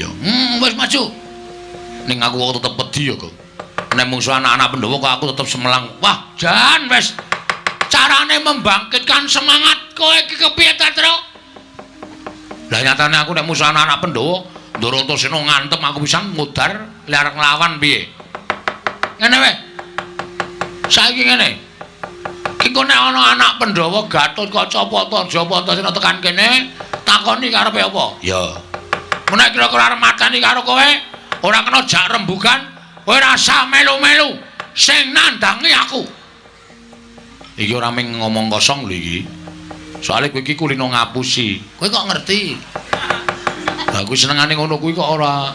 iya. Wis maju. Ning aku kok tetep wedi ya, kok. Nek mungsuh anak-anak Pandhawa kok aku tetep semelang. Wah, jan wis. Carane membangkitkan semangat kowe iki kepiye ta, Tru? Lah nyatane aku nek musuh anak-anak Pandhawa, Ndarantasena ngantem aku pisan ngudar arep nglawan piye? Ngene wae. Saiki ngene. Iku nek ana anak Pandhawa Gatotkaca Jayapata tekan kene, takoni karepe apa? Ya. Menek kira-kira arep mateni karo kowe, ora kena jak rembugan, kowe rasa melu-melu sing nandangi aku. Iki ora mung ngomong kosong lho iki. Soale kowe iki kulino ngapusi. Kowe kok ngerti? Lah aku senengane ngono kuwi kok ora.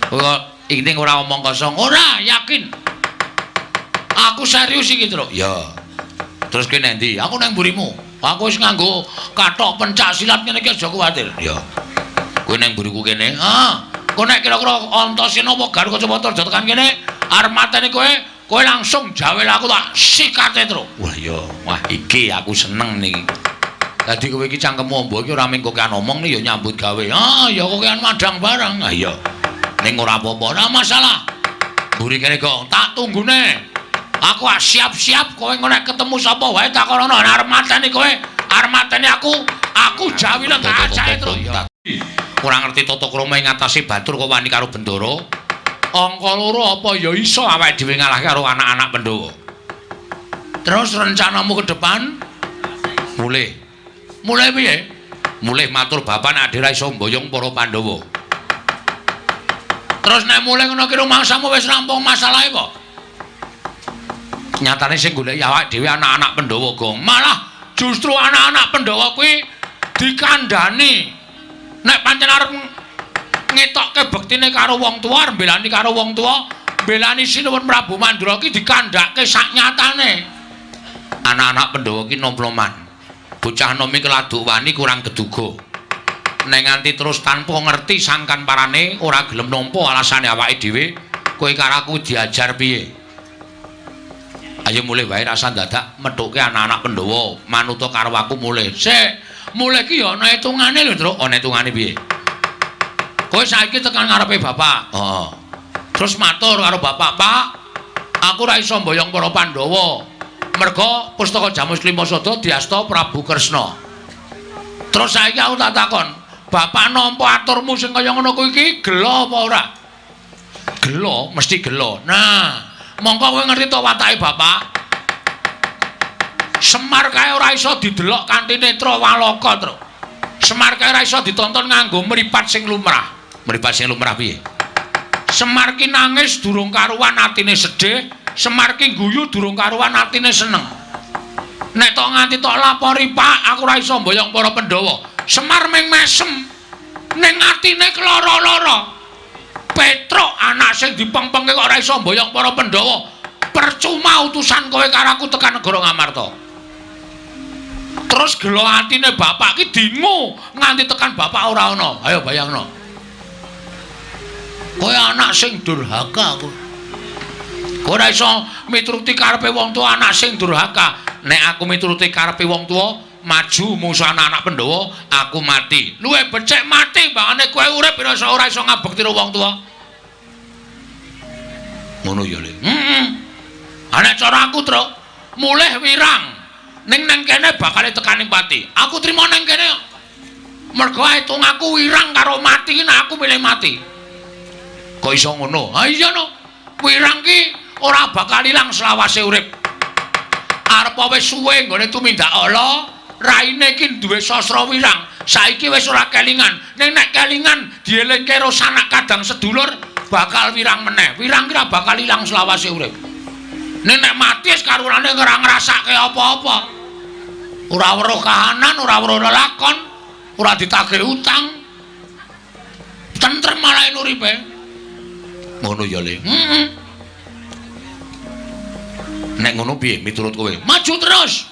Kok ini ora omong kosong. Ora, yakin. Aku serius iki, Tru. Ya. Terus kowe nek ndi? Aku nang mburimu. Aku wis nganggo kathok pencak silat ngene iki aja kuwatir. Ya. Kowe nang mburiku kene. Kowe nek kira-kira Antasena apa Gatotkaca aja tekan kene, arep mateni kowe langsung jawel aku tak sikate, Tru. Wah, ya. Wah, iki aku seneng niki. Dadi kowe iki cangkemmu ombo iki ora mung kokean omong nih ya nyambut gawe. Ya kokean madang barang. Iya. Ning ora apa-apa, ora masalah. Mburi kene kok tak tunggune. Aku siap-siap kowe nek ketemu sapa wae takono arep mateni kowe, arep mateni aku jawil tak ajae terus. Ora ngerti tata krama ing ngatasi batur kok wani karo Bendara. Angka loro apa ya iso awake dhewe ngalahke karo anak-anak Pandhawa. Terus rencanamu ke depan mulai piye? Mulih matur bapak nek Ade ra iso mboyong para Pandhawa. Terus nek mulih ngono ki rumangsamu wis rampung masalahe apa? Nyatane sing goleki awake dhewe anak-anak Pandhawa, Gong. Malah justru anak-anak Pandhawa kuwi dikandhani. Nek pancen arep ngetokke bektine karo wong tuwa, mbelani karo wong tuwa, mbelani Sinuwun Prabu Mandura ki dikandhake sak nyatane. Anak-anak Pandhawa ki nom-noman. Bocah nom iki laduk wani kurang geduga. Nek nganti terus tanpa ngerti sangkan parane ora gelem nampa alasane awake dhewe, kowe karo aku diajar piye? Ayo mulih wae rasa dadak methuke anak-anak Pandhawa manut karo aku mulih. Sik, mulih ki ya ana hitungane lho, Truk. Ana hitungane piye? Kowe saiki tekan ngarepe bapak. Heeh. Terus matur karo bapak, "Pak, aku ora iso mboyong para Pandhawa. Merga pustaka Jamus Klimasada diasta Prabu Kresna." Terus saiki aku tak takon, "Bapak nampa aturmu sing kaya ngono kuwi iki gelo apa ora?" Gelo, mesti gelo. Nah, mongko kowe ngerti to watake bapak? Semar kae ora iso didelok kanthi netra waloka, Truk. Semar kae ora iso ditonton nganggo mripat sing lumrah. Mripat sing lumrah piye? Semar ki nangis durung karuan atine sedih, Semar ki guyu durung karuan atine seneng. Nek tok nganti tok lapori, "Pak, aku ora iso mboyong para Pandhawa." Semar ming mesem ning atine keloro-loro. Petruk anak sing dipengpengke kok ora iso mboyong para Pandhawa. Percuma utusan kowe karo aku tekan negara Ngamarta. Terus gelo atine bapak ki dingu nganti tekan bapak ora ana. Ayo bayangno. Kowe anak sing durhaka kowe. Kowe ora iso mituruti karepe wong tuwa, anak sing durhaka. Nek aku mituruti karepe wong tuwa, maju musuh anak-anak Pandhawa, aku mati. Luwih becik mati mbangane kowe urip ora iso ngabekti wong tuwa. Ngono ya, Le. Nek cara aku, Truk, mulih wirang. Ning kene bakal tekaning pati. Aku trimo ning kene. Mergo hitung aku wirang karo mati, nek aku milih mati. Kok iso ngono? Ha iya no. Wirang ki ora bakal ilang selawase urip. Arep wis suwe nggone tumindak ala, raine ki duwe sastra wirang. Saiki wis ora kelingan. Ning nek kelingan dielingke karo sanak kadang sedulur bakal wirang meneh. Wirang ki ora bakal ilang selawase urip. Nek mati wis karurane ora ngrasake apa-apa. Ora weruh kahanan, ora weruh lelakon, ora ditagih utang. Tentrem malah uripe. Ngono ya, Le. Nek ngono piye miturut kowe? Maju terus.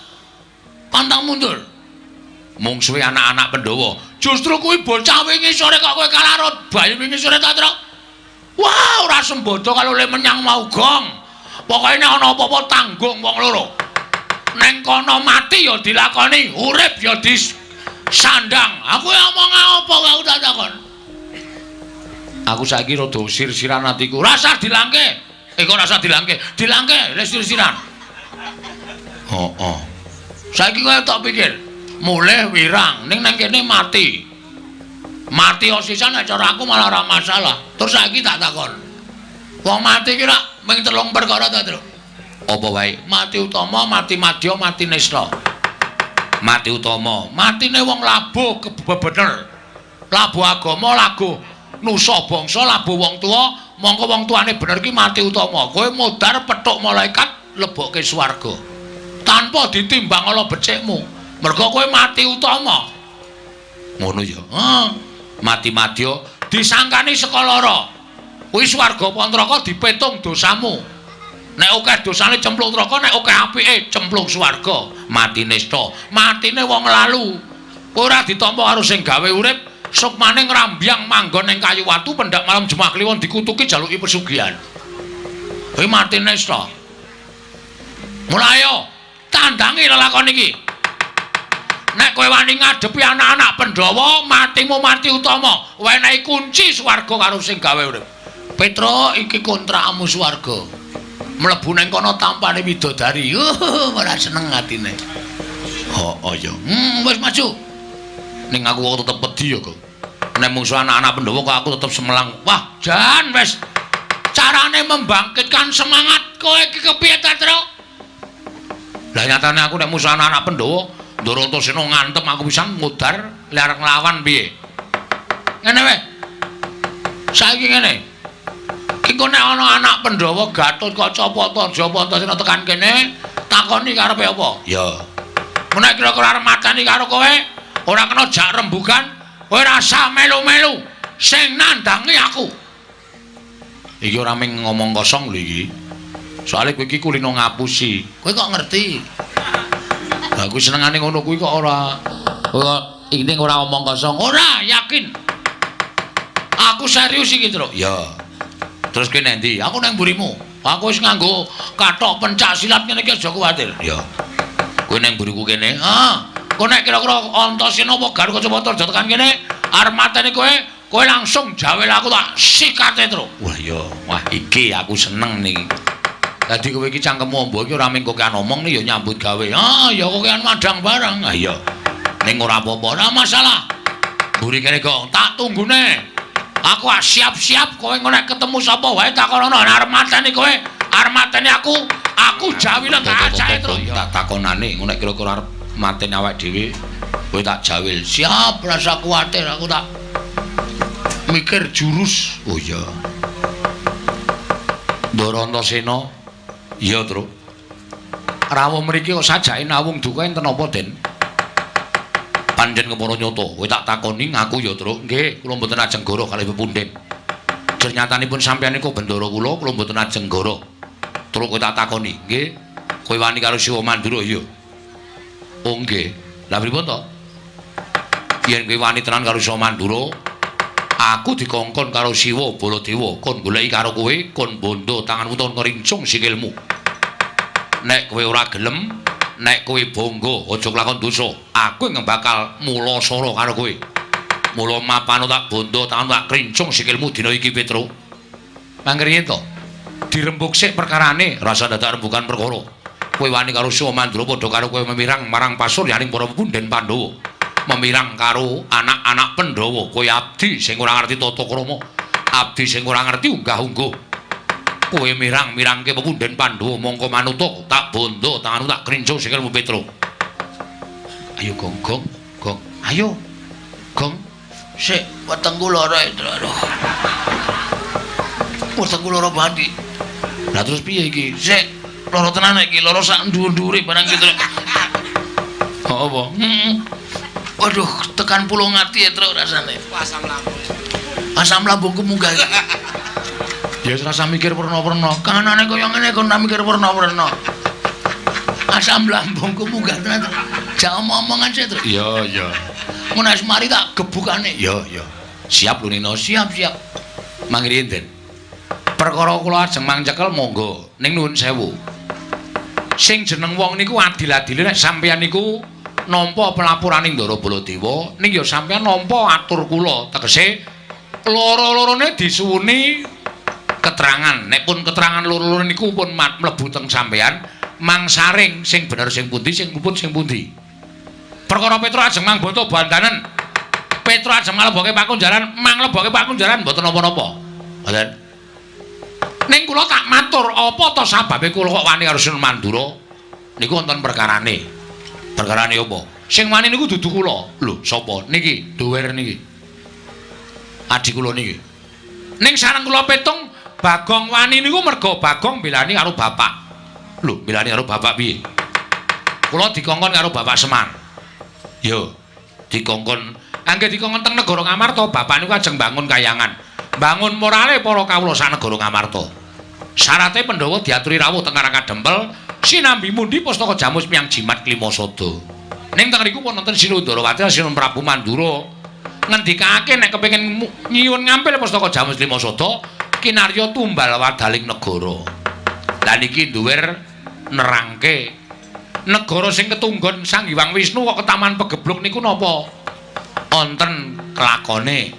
Pantang mundur. Mungsuhe anak-anak Pandhawa. Justru kuwi bocah wingi sore kok kowe kalarut bayi wingi sore ta, Truk? Wah, ora sembodo kalau le menyang mau, Gong. Pokoke nek ana apa-apa tanggung wong loro. Neng kono mati ya dilakoni, urip ya disandang. Aku omong apa kau tak takon? Aku saiki rada sir-siran atiku. Rasa dilangke. Kok rasa dilangke? Dilangke le sir-siran. Oh. Saiki kowe tak pikir, mulih wirang ning nang kene mati. Mati osisan nek cara aku malah ora masalah. Terus saiki tak takon. Wong mati ki rak mung 3 perkara ta, Tru? Apa wae? Mati utama, mati madya, mati nista. Mati utama, matine wong labuh bener. Labuh agama, labuh nusa bangsa, labuh wong tuwa, mongko wong tuane bener ki mati utama. Kowe modar petuk malaikat lebokke swarga. Tanpa ditimbang ala becikmu. Mergo kowe mati utama. Ngono ya. Mati madya disangkani saka lara. Kuwi swarga apa neraka dipetung dosamu. Nek akeh dosane cemplung neraka, nek akeh apike cemplung swarga. Mati nista, matine wong lalu. Ora ditampa karo sing gawe urip, sukmane ngrambyang manggon ning kayu watu pendak malam Jemah Kliwon dikutuki jaluki pesugihan. Kuwi mati nista. Mulai yo tandangi lelakon iki. Nek kowe wani ngadepi anak-anak Pandhawa, matimu mati utama. Wenehi kunci swarga karo sing gawe urip. Petro iki kontrakmu swarga. Mlebu ning kono tampane widodari. Ora seneng atine. Oh ya. Wis maju. Ning aku kok tetep wedi ya, Kok. Nek mungsuh anak-anak Pandhawa kok aku tetep semelang. Wah, jan wis. Carane membangkitkan semangat kowe iki kepiye ta, Tru? Lah nyatane aku nek musuh anak-anak Pandhawa, Ndara Antasena ngantem aku pisan mudar arep nglawan piye. Ngene wae. Saiki ngene. Iki nek ana anak Pandhawa Gatotkaca apa Japa Antasena tekan kene, takoni karepe apa? Ya. Menek kira-kira arep mateni karo kowe, ora kena jak rembugan, kowe rasa melu-melu sing nandangi aku. Iki ora mung ngomong kosong lho iki. Soale kowe iki kulino ngapusi. Kowe kok ngerti? Lah kuwi senengane ngono kuwi kok ora. Kok ini ora omong kosong. Ora, yakin. Aku serius iki, Tru. Ya. Terus kene ndi? Aku nang mburimu. Aku wis nganggo kathok pencak silat ngene iki aja kuwatir. Ya. Kowe nang mburiku kene. Kok nek kira-kira Antasena apa Gatotkaca aja tekan kene, arep mateni kowe langsung jawel aku tak sikate, Tru. Wah ya, wah iki aku seneng niki. Dadi kowe iki cangkemmu ombo iki ora mung kokean omong ya nyambut gawe. Ya kokean madang barang. Iya. Ning ora apa-apa, ora masalah. Mburi kene kok tak tunggune. Aku siap-siap kowe nek ketemu sapa wae takono arep mateni kowe, arep mateni aku jawil tak acake terus. Tak takonane nek kira-kira arep mateni awake dhewe, kowe tak jawil. Siap, rasa kuwatir aku tak mikir jurus. Oh iya. Ndara Antasena. Iya, Tru. Rawuh mriki kok sajake nawung duka enten apa, Den? Panjen kepara nyata. Kowe tak takoni ngaku ya, Tru. Nggih, kula mboten ajeng goro kalih pepunden. Jer nyatanipun sampeyan niku bendara kula mboten ajeng goro. Tru kowe tak takoni, nggih. Kowe wani karo Siwa Mandura ya? Oh, nggih. Lah pripun to? Yen kowe wani tenan karo Siwa Mandura, aku dikongkon karo Siwa Baladewa kon goleki karo kowe, kon bondo tanganmu ton ngerincung sikilmu. Nek kowe ora gelem, nek kowe bangga aja kelakon dosa, aku yang bakal mula sara karo kowe. Mula mapano tak bondo tanganmu tak krincung sikilmu dina iki, Petro. Mangriyen to, dirembuk sik perkarane, rasa dadak rembukan perkara. Kowe wani karo Siwa Mandura padha karo kowe memirang marang pasuryaning para pepunden Pandhawa. Memirang karo anak-anak Pandhawa, kowe abdi sing ora ngerti tata krama, abdi sing ora ngerti unggah-ungguh. Kowe mirang-mirangke pepunden Pandhawa, mongko manuta tak bondo tanganmu tak krincung sikilmu, Petro. Ayo Gong, Gong. Ayo. Gong. Sik, wetengku lara, Aduh. Wetengku lara banget. Lah terus piye iki? Sik, lara tenan iki, lara sak dhuwur-dhuwure barang gitu. Apa? Waduh, tekan pulung ati ya, Tru, rasane. Asam lambung. Asam lambungku munggah. Ya rasa mikir perno-perno. Kanane kaya ngene kok tak mikir perno-perno. Asam lambungku munggah tenan. Jak omong-omongan sih, Tru. Iya. Mun wis mari tak gebukane. Iya. Siap lho Nino, siap. Mangriyen, Den. Perkara kula ajeng mangcekel monggo. Ning nuwun sewu. Sing jeneng wong niku adil-adile nek sampeyan niku nampa pelapuraning Ndara Baladewa ning ya sampeyan nampa atur kula tegese Loro-lorone disuwuni keterangan. Nek pun keterangan loro-loro niku pun mlebu teng sampean, mangsaring sing bener sing pundi, sing luput sing pundi. Perkara Petruk ajeng mang boto bandanen. Petruk ajeng nglebokke pakunjaran, manglebokke pakunjaran mboten napa-napa. Mboten. Ning kula tak matur, apa to sababe kula kok wani karo Sinun Mandura? Niku wonten perkarane. Perkarane apa? Sing wani niku dudu kula. Lho, sapa? Niki, Duwer niki. Adik kula niki. Ning sareng kula petung Bagong wani niku merga Bagong belani karo bapak. Lho, belani karo bapak piye? Kula dikongkon karo Bapak Semar. Yo, dikongkon. Angge dikongkon teng negara Ngamarta, bapak niku ajeng bangun kayangan. Bangun morale para kawula sak negara Ngamarta. Syarate Pandhawa diaturi rawuh teng Karang Kadempel, sinambi mundi pustaka Jamus Miyang Jimat Klimasada. Ning teng riku wonten Sinundarawati Sinun Prabu Mandura ngendikake nek kepengin nyuwun ngampil pustaka Jamus Klimasada, kinarya tumbal wadaling negara. Lah niki Duwer nerangke negara sing ketunggon Sang Hyang Wisnu kok ketaman pegebluk niku napa? Wonten kelakone.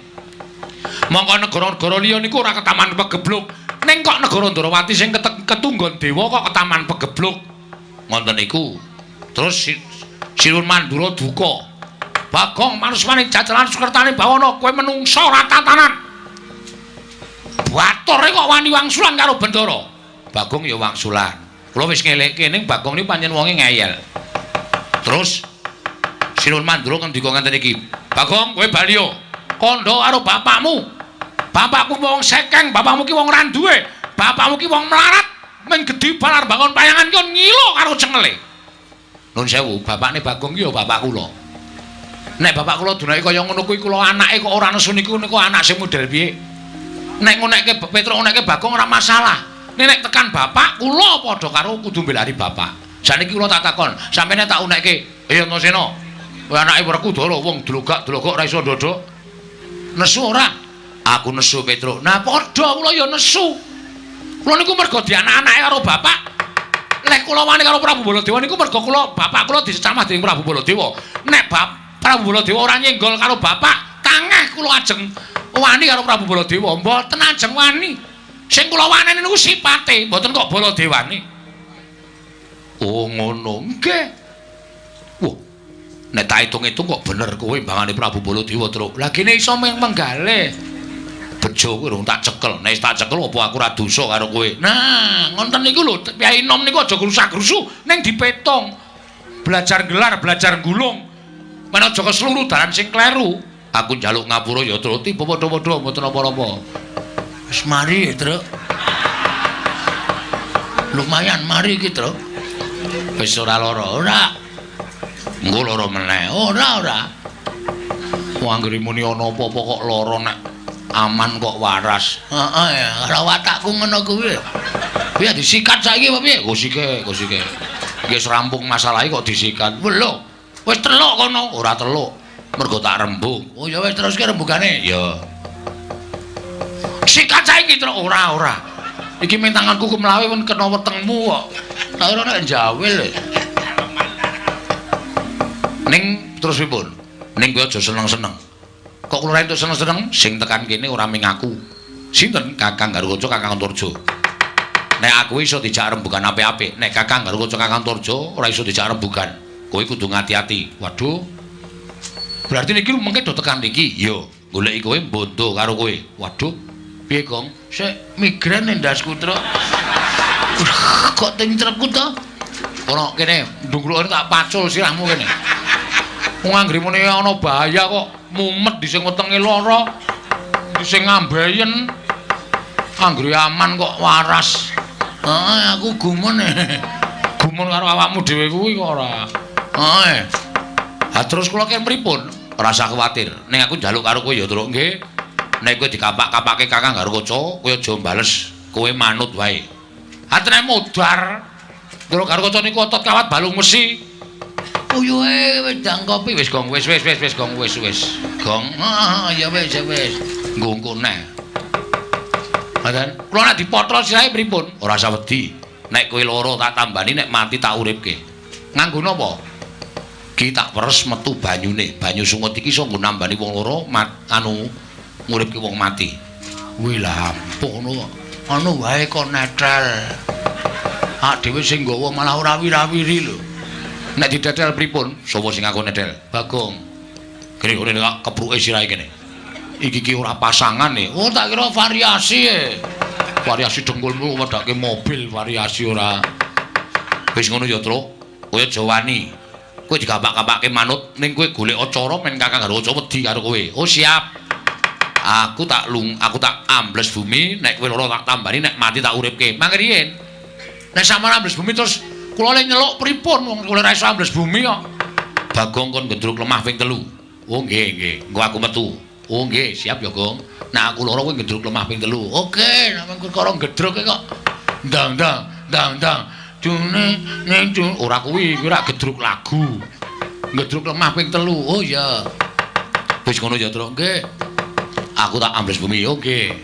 Mongko negara-negara liya niku ora ketaman pegebluk, ning kok negara Ndarawati sing ketunggon dewa kok ketaman pegebluk. Ngoten niku. Terus Sinun Mandura duka. Bagong manusmane jajalan Sukertane bawana, kowe menungsa ora tatanan. Batore kok wani wangsulan karo Bendara. Bagong ya wangsulan. Kula wis ngelekke ning Bagong niku pancen wonge ngeyel. Terus Sinun Mandura ngendika ngenten iki, "Bagong, kowe bali yo. Kandha karo bapakmu. Bapakku wong sekeng, bapakmu ki wong randuwe. Bapakmu ki wong melarat, men gedhi balar bangun payangan ki ngilo karo cengele." Nun sewu, bapakne Bagong ki ya bapak kula. Nek bapak kula dunake kaya ngono kuwi kula anake kok ora nesu niku anak sing model piye? Nek ngonekke Petruk ngonekke Bagong ora masalah. Nek tekan bapak kula padha karo kudu mbelani bapak. Saniki kula tak takon, sampeyan tak unekke, "Ya Antasena, kowe anake Werkudara wong dlogak-dlogok ora iso ndodok." Nesu ora? Aku nesu Petruk. Nah padha kula ya nesu. Kula niku mergo dianak-anake karo bapak. Lek kula wani karo Prabu Baladewa niku mergo kula bapak kula dicamah dening Prabu Baladewa. Nek Prabu Baladewa ora nyenggol karo bapak, tangeh kula ajeng wani karo Prabu Baladewa. Mboten ajeng wani. Sing kula waneni niku sipate, mboten kok Baladewane. Oh ngono nggih. Wah, nek tak hitung-hitung kok bener kowe mbangane Prabu Baladewa, Truk. Lah kene iso menggalih. Bejo kowe urung tak cekel. Nek tak cekel apa aku ora dosa karo kowe? Nah, ngonten niku lho, Kyai Nom niku aja grusak-grusu ning dipetung. Belajar gelar, belajar gulung. Men aja kesluru dalan sing kleru. Aku njaluk ngapura ya, Truk. Tiba padha-padha mboten apa-apa. Wis mari, Truk. Lumayan mari iki, Truk. Wis ora lara, ora. Engko lara meneh. Ora. Wong anggere muni ana apa-apa kok lara nek aman kok waras. Heeh, ora watakku ngono kuwi. Piye disikat saiki apa piye? Go sike. Wis rampung masalahe kok disikat. Lho, wis teluk kono. Ora teluk. Mergo tak rembug. Oh ya wis teruske rembugane. Ya. Sikat saiki Truk. Ora. Iki men tanganku kumlawe pun kena wetengmu kok. Tak ora nek njawil. Ning terus pripun? Ning kowe aja seneng-seneng. Kok kula entuk seneng-seneng sing tekan kene ora ming aku. Sinten? Kakang Garukaca, Kakang Antarja. Nek aku iso dijak rembugan apik-apik, nek Kakang Garukaca, Kakang Antarja ora iso dijak rembugan. Kowe kudu ngati-ati. Waduh. Berarti niki mengke do tekan niki. Yo, goleki kowe mbondo karo kowe. Waduh. Piye, Gong? Sik migren ndasku, Truk. Kok tintrepku to? Ora kene ndungkruke tak pacul sirahmu kene. Wong anggere muni ana bahaya kok mumet di sing wetenge lara. Di sing ngambeyen. Anggere aman kok waras. Heeh, aku gumun. Gumun karo awakmu dhewe kuwi kok ora. Heeh. Ha terus kula kene pripun? Ora usah kuwatir. Ning aku njaluk karo kowe ya, Truk, nggih. Nek kowe dikapak-kapake Kakang Garukaca, kowe aja bales, kowe manut wae. Atene modar. Truk Garukaca niku otot kawat balung mesi. Uyuhe wedang kopi wis Gong, wis Gong, wis. Gong. Ya wis. Nggo neh. Ngoten. Kula nek dipotro sirahe pripun? Ora usah wedi. Nek kowe lara tak tambani, nek mati tak uripke. Nganggo napa? Ki tak peres metu banyune. Banyu sungut iki iso nggo nambani wong lara nguripke wong mati. Wih lah ngono. Anu wae kok netel. Hak dhewe sing nggawa malah ora wira-wiri lho. Nek didetel pripun? Sapa sing aku nedel? Bagong. Kene kene kepruke sirahe kene. Iki ki ora pasangan e. Oh tak kira variasi e. Variasi dengkulmu wedake mobil variasi ora. Wis ngono ya, Truk. Kowe aja wani. Kowe digapak-gapake manut ning kowe golek acara men Kakang Garwaca wedi karo kowe. Oh siap. Aku tak ambles bumi, nek kowe lara tak tambani, nek mati tak uripke. Mangke riyen. Nek sampeyan ambles bumi terus kula le nyeluk pripun wong kula ora iso ambles bumi kok. Bagong kon gendruk lemah ping 3. Oh nggih, nggih. Engko aku metu. Oh nggih, siap ya, Gong. Nah aku lara kowe gendruk lemah ping 3. Oke, sampeyan perkara gedruk kok. Ndang. Dune ning ora kuwi ora gedruk lagu. Gedruk lemah ping 3. Oh iya. Wis ngono ya, Truk. Nggih. Aku tak ambles bumi yo nggih.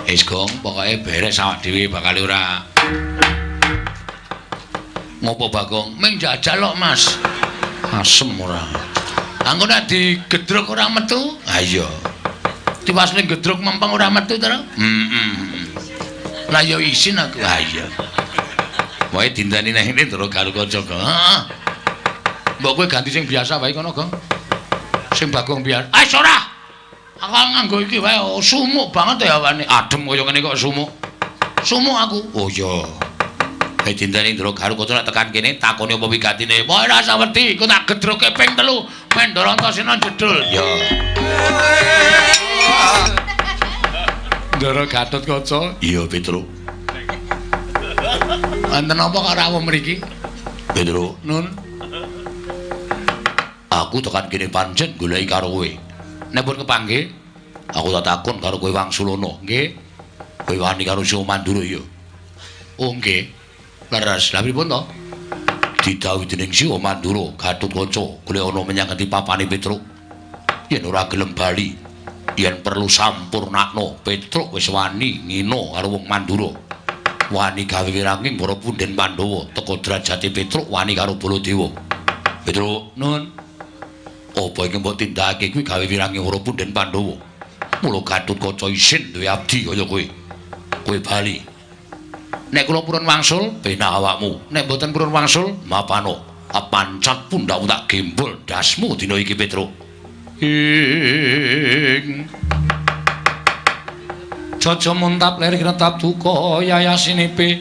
Wis Gong, pokoke beres awak dhewe bakal ora. Ngopo Bagong? Ming jajal kok, Mas. Asem ora. Angko nek digedruk ora metu? Ha iya. Diwasne gedruk mempeng ora metu to? Lah yo isin aku. Ha iya. Wae dinteni nang ngene terus karo kanca, Gong. Heeh. Mbok kowe ganti sing biasa wae kono, Gong. Sing Bagong biar. Ah, ora. Aku nganggo iki wae sumuk banget ya awane. Adem kaya ngene kok sumuk. Sumuk aku. Oh iya. Kae dinteni terus karo kanca tekan kene takoni apa wigatine. Wae ora usah wedi, ku tak gedruke ping 3. Men Ndarantasena jedul. Ya. Ndara Gatot Kaca. Iya, Petruk. Wonten apa karo awak mriki? Petruk, Nun. Aku tekan kene pancen goleki karo kowe. Nek pun kepanggih, aku tak takon karo kowe Wangsulana, nggih. Kowe wani karo Sio Mandura ya. Oh nggih. Leres. Lah pripun to? Didhawuhi dening Sio Mandura, Gatot Kaca golek ana menyang ngendi papane Petruk. Yen ora gelem bali, yen perlu sampurnakno, Petruk wis wani ngino karo wong Mandura. Wani gawe wiranging para punden Pandhawa, teka derajate Petruk wani karo Baladewa. Petruk, Nun. Apa iki mbok tindakake kuwi gawe wiranging para punden Pandhawa. Mula Gatot Kaca isin duwe abdi kaya kowe. Kowe bali. Nek kula purun wangsul, penak awakmu. Nek mboten purun wangsul, mapano. Apancat pundhakmu tak gembol dasmu dina iki, Petruk. Jaja muntap lir kinetap duka yayasinipe.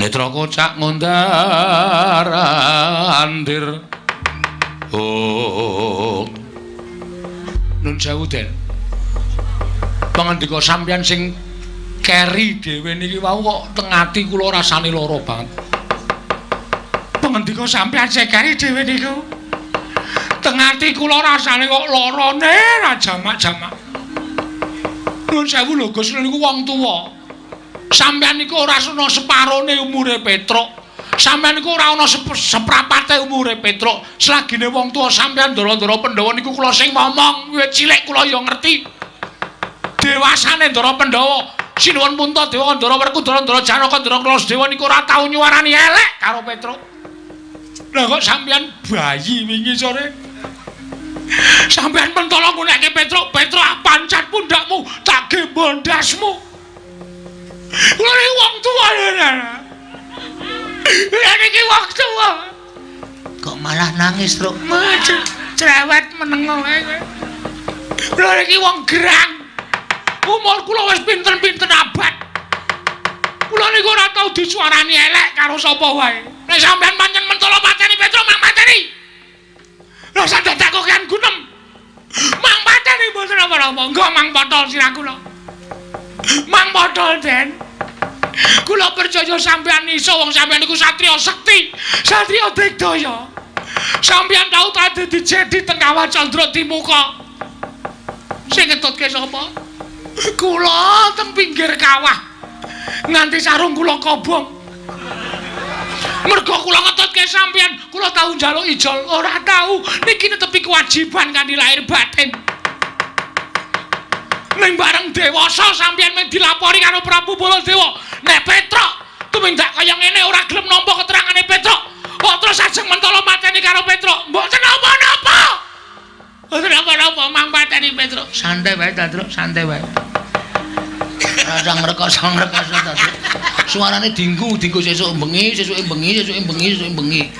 Netra kocak ngondar andir. Oh. Nun sewu Den. Pangandika sampeyan sing keri dhewe niki wau kok teng ati kula rasane lara banget. Pangandika sampeyan sing keri dhewe niku. Teng ati kula rasane kok larane ra jamak-jamak. Nun sewu lho Gus niku wong tuwa. Sampeyan niku ora ana separone umure Petruk. Sampeyan niku ora ana seprapate umure Petruk. Selagine wong tuwa sampeyan Ndara-ndara Pandhawa niku kula sing ngomong, wiwit cilik kula ya ngerti. Dewasane Ndara Pandhawa, Sinuwun Puntadewa, Ndara Werkudara, Ndara Janaka, Ndara Klasdewa niku ora tau nyuwarani elek karo Petruk. Lah kok sampeyan bayi wingi sore? Sampeyan pentolo ngunekke Petruk, Petruk pancat pundakmu, tak gembol ndasmu. Kula iki wong tuwa lho. Lah iki wong tuwa. Kok malah nangis, Truk? Cerewet menengo ae kowe. Kula iki wong gerang. Umur kula wis pinten-pinten abad. Kula niku ora tau disuarani elek karo sapa wae. Nek sampeyan pancen mentolo pateni Petruk, mang pateni. Lah sadar tak kokean gunem. Mang pateni mboten apa-apa. Engko mang potol sirah kula. Mang potol, Den. Kula percaya sampeyan iso wong sampeyan niku satriya sekti, satriya digdaya. Sampeyan tau ta dadi jedi teng Kawah Candra Timuka. Sing ngetutke sapa? Kula teng pinggir kawah. Nganti sarung kula kobong. Mergo kula ngetutke sampeyan, kula tau njaluk ijol, ora tau. Niki netepi kewajiban kanthi lahir batin. Ning bareng dewasa sampeyan mung dilapori karo Prabu Baladewa. Nek Petruk tumindak kaya ngene ora gelem nampa keterangane Petruk. Kok terus ajeng mentolo mateni karo Petruk. Mboten napa-napa. Napa-napa Mang pateni Petruk. Santai wae ta, Truk, santai wae. Rasa ngrekoso ta, Truk. Suarane dinggu sesuk bengi, sesuke bengi.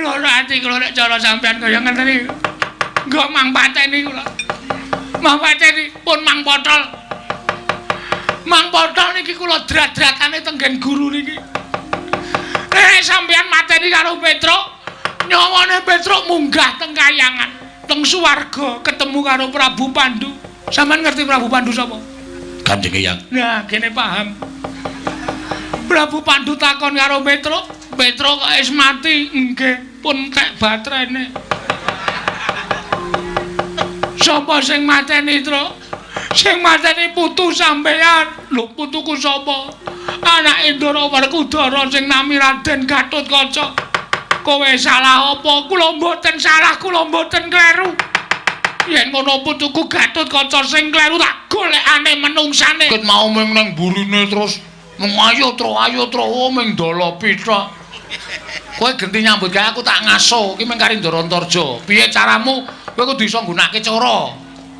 Lho ati kula nek cara sampean kaya ngeten iki. Nggo Mang pateni kula. Mang pateni pun Mang Potol. Mang Potol niki kula drat-dratane tenggen guru niki. Sampean mateni karo Petruk, nyawane Petruk munggah teng kayangan, teng swarga ketemu karo Prabu Pandu. Sampeyan ngerti Prabu Pandu sapa? Kanjeng Eyang. Nah, kene paham. Prabu Pandu takon karo Petruk, Petruk kok wis mati? Nggih, pun tek batrene. Sapa sing mateni, Truk? Sing mateni putu sampeyan. Lho, putuku sapa? Anake Ndara Werkudara sing nami Raden Gatotkaca. Kowe salah apa? Kula mboten salah, kula mboten kleru. Yen ngono putuku Gatotkaca sing kleru tak golekane menungsane. Ket mau ming nang burine terus ayo tro ming dala pitra. Kowe genti nyambut gawe aku tak ngaso iki ming kari Ndara Antarja. Piye caramu? Kowe kudu iso nggunakake cara.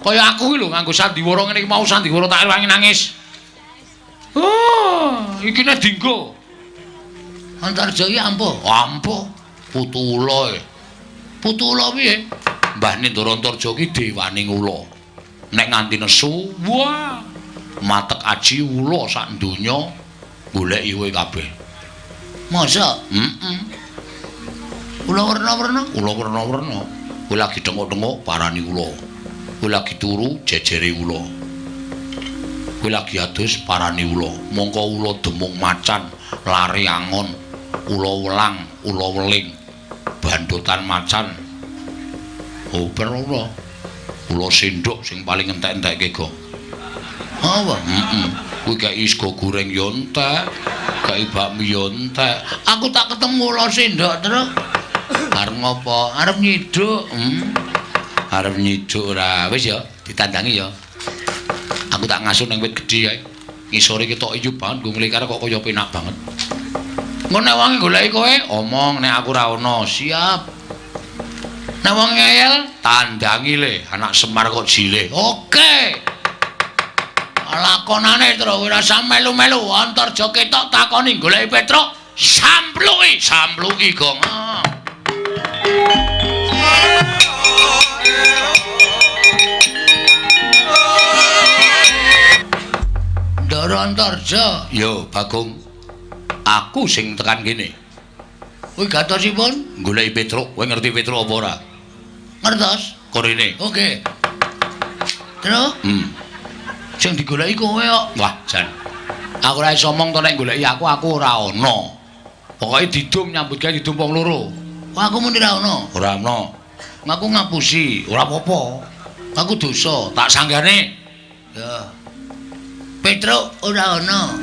Kaya aku iki lho nganggo sandiwara ngene iki mau sandiwara tak ewangi nangis. Oh, iki nek dinggo. Antarja iki ampuh. Ampuh. Putu ula. Putu ula piye? Mbahne Ndara Antarja iki dewaning ula. Nek nganti nesu, wah, matek aji ula sak donya goleki kowe kabeh. Masa? Ula werna-werna? Ula werna-werna. Kowe lagi tengok-tengok parani ula. Kowe lagi turu jejere ula. Kowe lagi adus parani ula. Mongko ula demung macan, lari angon, ula welang, ula weling, bandotan macan. Oh, ben ula. Ula sendok sing paling entek-entekke go. Apa? Kuwi kaya sego goreng yo entek, kaya bakmi yo entek. Aku tak ketemu ula sendok, Truk. Arep ngopo? Arep nyiduk. Arep nyiduk ora. Wis ya, ditandangi ya. Aku tak ngasuh nang wit gedhe ae. Ngisore ketok iyu banget, nggo nglikar kok kaya penak banget. Ngono nek wong goleki kowe, omong nek aku ra ono, siap. Nek wong ngeyel, tandangi le, anak Semar kok jile. Oke. Lakonane terus ora usah melu-melu, Antarja ketok takoni goleki Petruk, sampluki gong. Ndara Antarja, yo Bagong. Aku sing tekan kene. Kowe gatosipun goleki Petruk, kowe ngerti Petruk apa ora? Ngertos? Korene. Oke. Terus? Sing digoleki kowe kok. Wah, jan. Aku ora iso omong to nek goleki aku ora ana. Pokoke didum nyambut gawe didum wong loro. Wah, aku muni ora ana. Ora ana. Ngaku ngapusi, ora apa-apa. Aku dosa, tak sanggane. Ya. Petruk ora ana.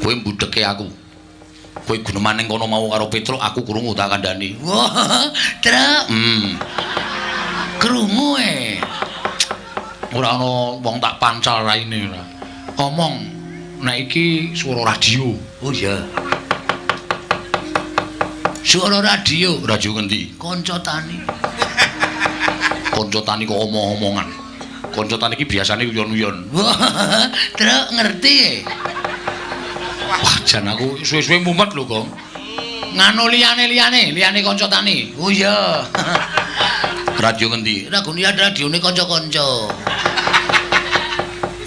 Kowe mbudheke aku. Kowe guneman ning kono mau karo Petruk, aku krungu tak kandhani. Wah, Truk. Krungu ora ana wong tak pancal raine ora. Omong nek iki swara radio. Oh iya. Swara radio ngendi? Kanca tani. Kanca tani kok omong-omongan. Kanca tani iki biasane uyon-uyon. Wah, Truk ngerti. Wah, jan aku suwe-suwe mumet lho, Gong. Nganu liyane kanca tani. Oh iya. Radio ngendi? Radione kanca-kanca.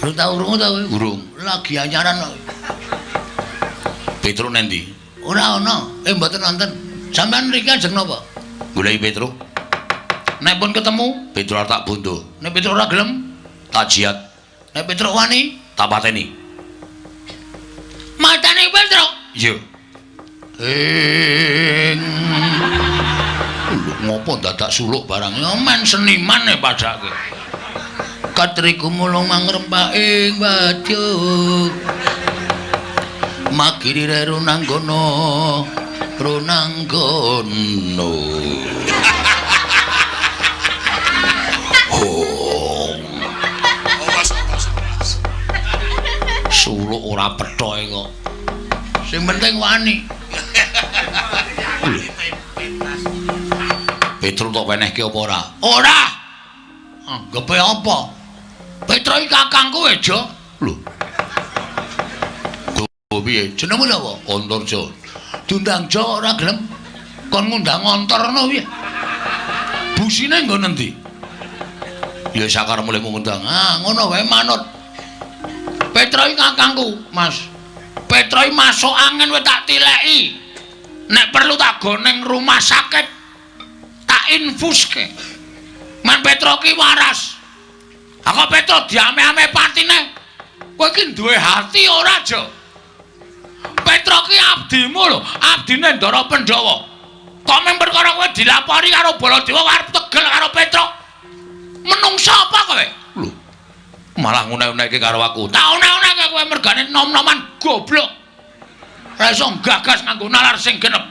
Lu tau urung ta kowe? Urung. Lagi anyaran kok. Petruk nendi? Ora ana. Mboten wonten. Sampeyan mriki ajeng napa? Goleki Petruk. Nek pun ketemu, Petruk tak bondo. Nek Petruk ora gelem, tak jiat. Nek Petruk wani, tak pateni. Matane Petruk? Iya. Ngopo dadak suluk barang? Ya men seniman padake. Katriku mulung mangrempaking wadya. Magiri runanggono. Suluk ora pethoke kok. Sing penting wani. Petruk tok wenehke apa ora? Ora. Anggepe apa? Petra iki kakangku ejo. Lho. Go piye? Jenengmu apa? Antarja. Diundang Jo ora gelem. Kon ngundang Antarna piye? Busine nggo nendi? Ya sakarepmu le ngundang. Ah, ngono wae manut. Petra iki kakangku, Mas. Petra iki masuk angin wis tak tileki. Nek perlu tak go ning rumah sakit. Tak infuske. Man Petra ki waras. Aku Petra diame-ame patine. Kowe ki duwe hati ora, Jo? Petra ki abdimu lho, abdine Ndara Pandhawa. Kok mung perkara kowe dilapori karo Baladewa arep tegel karo Petra. Menungsa apa kowe? Lho. Malah ngune-uneke karo aku. Tak une-uneke kowe mergane nom-noman goblok. Ora iso gagas nganggo nalar sing genep.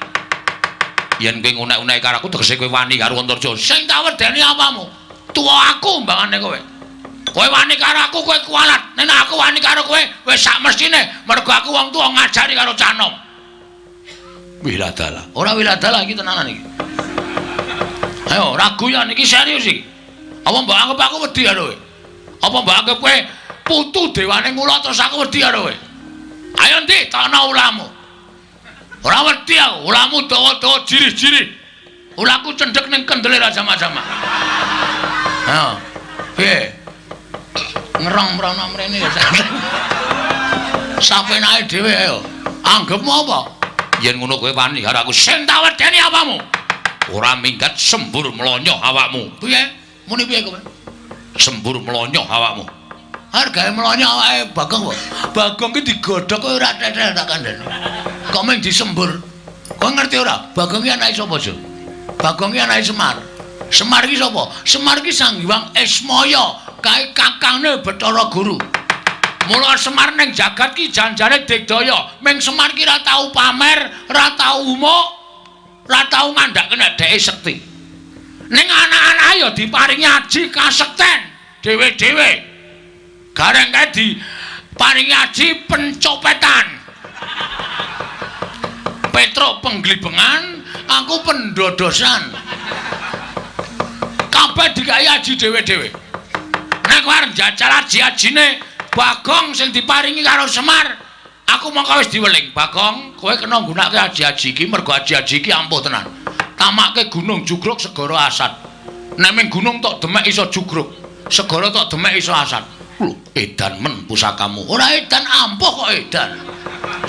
Yen kowe ngune-uneke karo aku tegese kowe wani karo Antarja. Sing tak wedeni apamu? Tuwa aku mbangane kowe. Kowe wani karo aku kowe kualat. Nek aku wani karo kowe wis sak mestine mergo aku wong tuwa ngajari karo canom. Wiladala. Ora wiladala iki tenanan iki. Ayo raguyan iki serius iki. Apa mbak anggap aku wedi karo kowe? Apa mbak anggap kowe putu dewane ngula terus aku wedi karo kowe? Ayo ndi tana ulamu. Ora wedi aku, ulamu dawa-dawa jirih-jirih. Ulaku cendhek ning kendele ra sama-sama. Ha. Piye? Ngerong mrono mrene ya. Sapenake dhewe ayo. Anggepmu apa? Yen ngono kowe wani karo aku sing tak wedeni apamu? Ora minggat sembur mlonyoh awakmu. Piye? Muni piye kowe? Sembur mlonyoh awakmu. Hargae mlonyoh awake Bagong kok. Bagong ki digodhog kowe ora tetel tak kandhani. Kok mung disembur. Kowe ngerti ora? Bagong ki anake sapa, Jo? Bagong ki anake Semar. Semar ki sapa? Semar ki Sang Hyang Ismaya, kae kakangne Bathara Guru. Mula Semar ning jagat ki janjane digdaya. Ming Semar ki ra tau pamer, ra tau umuk, ra tau ngandhake nek dheke sekti. Ning anak-anak ya diparingi aji kasekten dhewe-dhewe. Gareng kae diparingi aji pencopetan. Petra penglibengan, aku pendodosan. Kabeh dikai aji dhewe-dhewe. Nek kowe arep njajal aji-ajine Bagong sing diparingi karo Semar, aku mongko wis diweling. Bagong, kowe kena nggunakake aji-aji iki mergo aji-aji iki ampuh tenan. Tamake gunung jugruk segara asat. Nek ming gunung tok demek iso jugruk, segara tok demek iso asat. Lho, edan men pusakamu. Ora edan ampuh kok edan.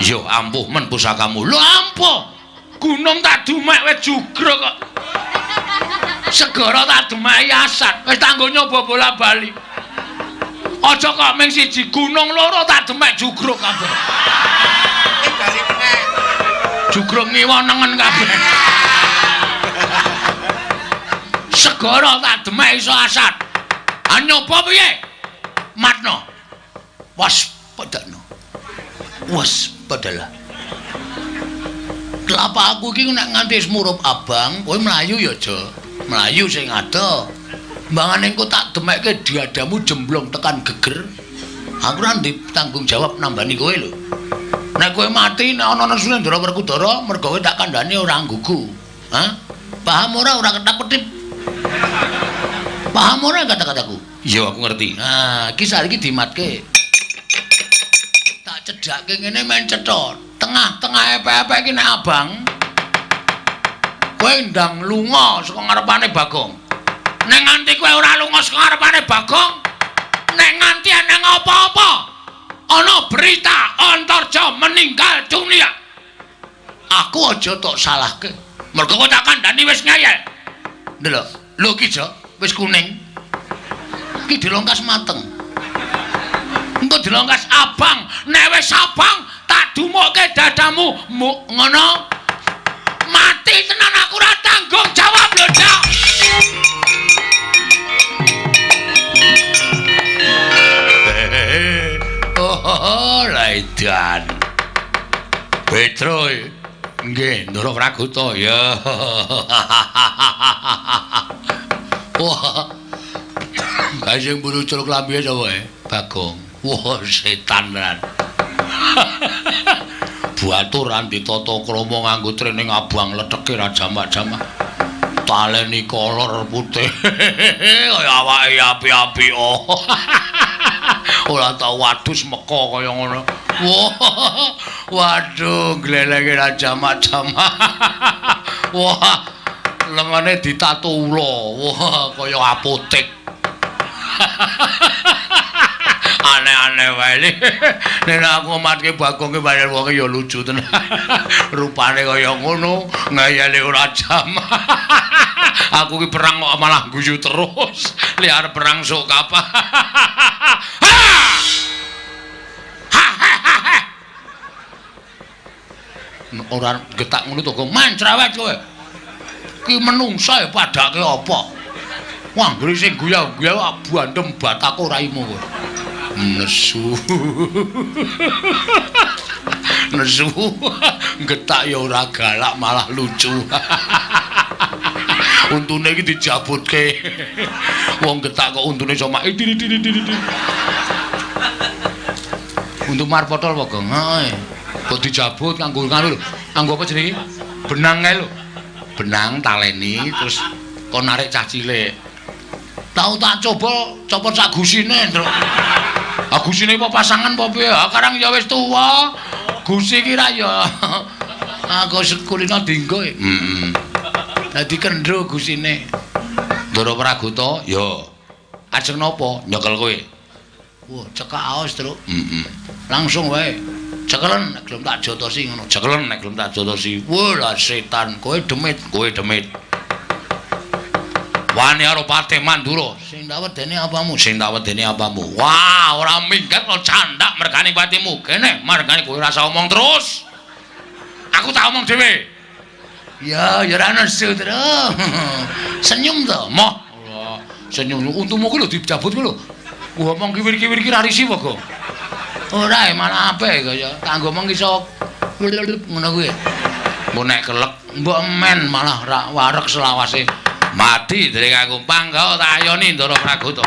Yo ampuh men pusakamu. Lho ampuh. Gunung tak demek wis jugruk kok. Segara tak demek asat. Wis tak nggo nyoba bola-bali. Aja kok ming siji gunung loro tak demek jugruk kabeh. Bali meneh. Jugruk ngiwonengen kabeh. Segara tak demek iso asat. Ah nyoba piye? Matno. Waspadana. Waspadalah. Kelapa aku iki nek nganti murup abang, kowe mlayu ya, Jo. Mlayu sing ado. Mbangane engko tak demekke diadamu jemblong tekan geger. Aku ora ndek tanggung jawab nambani kowe lho. Nek kowe mati nek ana nesune Ndara Werkudara, mergo kowe tak kandhani ora nggugu. Hah? Paham ora ketak-ketip? Paham ora kata-kataku? Iya aku ngerti. Nah, iki saiki dimatke. Tak cedhake ngene men cetha. Tengah-tengah epek-epek iki nek abang. Kowe ndang lunga saka ngarepane Bagong. Nek nganti kowe ora lunga saka ngarepane Bagong, nek nganti ana apa-apa, ana berita Antarja meninggal dunia. Aku aja tok salahke. Mergo kowe tak kandhani wis ngayal. Ndelok, lho iki Jo, wis kuning. Iki dilongkas mateng. Engko dilongkas abang, nek wis abang tak dumukke dadamu ngono. Mati tenan aku ora tanggung jawab lho, Cak. Oh, laidan. Petra nggih, Ndara Praguta ya. Wah. Kae sing buru culuk lambe sapa Bagong. Wah, setan tenan. Buaturan ditata krama nganggo trening abang leteke ra jamak-jamak. taleni kolor putih kaya awake api-api ora tau wadus meko kaya ngono. Waduh, glelenge ra jamak-jamak. Wah, lengane ditatu ula. Wah, kaya apotek. Aneh-aneh wae. Nek aku ngomatke Bagong ki pancen wong ya lucu tenan. Rupane kaya ngono, ngayale ora jamak. Aku ki perang kok malah guyu terus. Liar perang sok kapan. Ora getak ngono to, mancrawet kowe. Ki menungsa ya padake apa? Wah, anggere sing guyah-guyah bandem batak ora imo kowe. Nesu. Nesu. Getak ya ora galak malah lucu. Untune iki dijabutke. Wong getak kok untune cuma Untuk marpotol apa, Gong? Kok dijabut kanggo ngono lho. Kanggo apa jenenge? Benang kae lho. Benang taleni terus kon narik cah cilik. Tau tak coba copot sak gusine, Nduk. Ah gusine apa pasangan apa piye? Karang ya wis tuwa. Gusi ki ra ya. Aku sekulina dinggo. Dadi kendro gusine. Ndoro Praguta, ya. Ajeng napa? Nyekel kowe. Wah, cekak aos, Truk. Langsung wae. Cekelen nek gelem tak jotosi ngono. Cekelen nek gelem tak jotosi. Wah, lah setan, kowe demit. Wani karo Patih Mandura. Sing tak wedeni apamu? Wah, ora minggat lo candak mergane patimu. Kene, mergane kowe rasa omong terus. Aku tak omong dhewe. Ya, ya ora nesu terus. Senyum to, moh. Senyum untumu ku lho dijabut ku lho. Ngomong kiwir-kiwir ki ra risi apa, Gong? Ora malah apik kaya kanggo mong iso ngono kuwi. Mbok nek kelek mbok men malah ra wareg selawase. Mati dereng aku panggawa tak ayoni Ndara Praguta.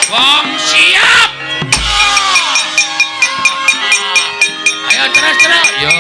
Wong siap. Ayo terus. Yo.